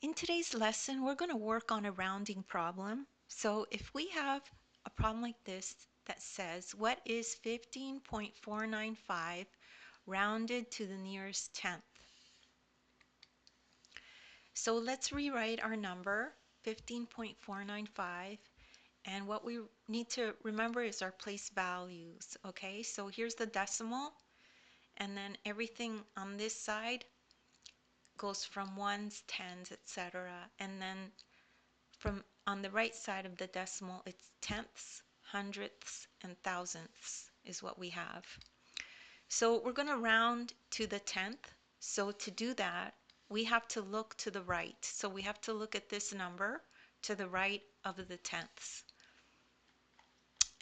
In today's lesson, we're going to work on a rounding problem. So if we have a problem like this that says, what is 15.495 rounded to the nearest tenth? So let's rewrite our number, 15.495, and what we need to remember is our place values, okay? So here's the decimal, and then everything on this side goes from ones, tens, etc. And then from on the right side of the decimal, it's tenths, hundredths, and thousandths is what we have. So we're going to round to the tenth. So to do that, we have to look to the right. So we have to look at this number to the right of the tenths.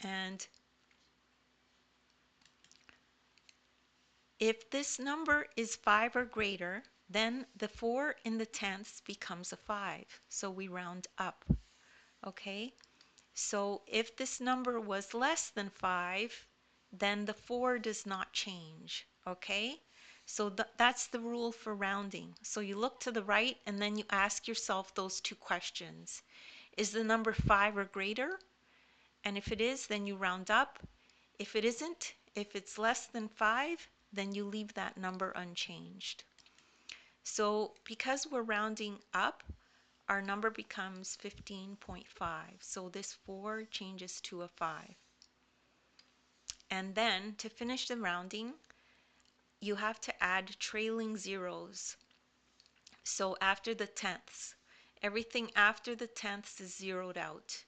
And if this number is 5 or greater, then the 4 in the tenths becomes a 5. So we round up. Okay? So if this number was less than 5, then the 4 does not change. Okay? So that's the rule for rounding. So you look to the right and then you ask yourself those two questions. Is the number 5 or greater? And if it is, then you round up. If it isn't, if it's less than 5, then you leave that number unchanged. So because we're rounding up, our number becomes 15.5. So this 4 changes to a 5. And then to finish the rounding, you have to add trailing zeros. So after the tenths, everything after the tenths is zeroed out.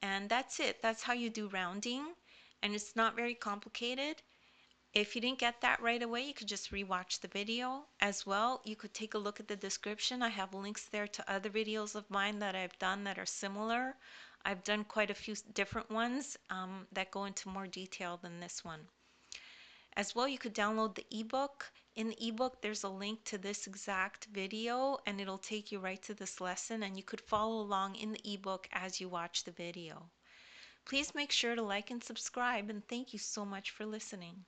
And that's it. That's how you do rounding. And it's not very complicated. If you didn't get that right away, you could just rewatch the video. As well, you could take a look at the description. I have links there to other videos of mine that I've done that are similar. I've done quite a few different ones that go into more detail than this one. As well, you could download the ebook. In the ebook, there's a link to this exact video, and it'll take you right to this lesson, and you could follow along in the ebook as you watch the video. Please make sure to like and subscribe, and thank you so much for listening.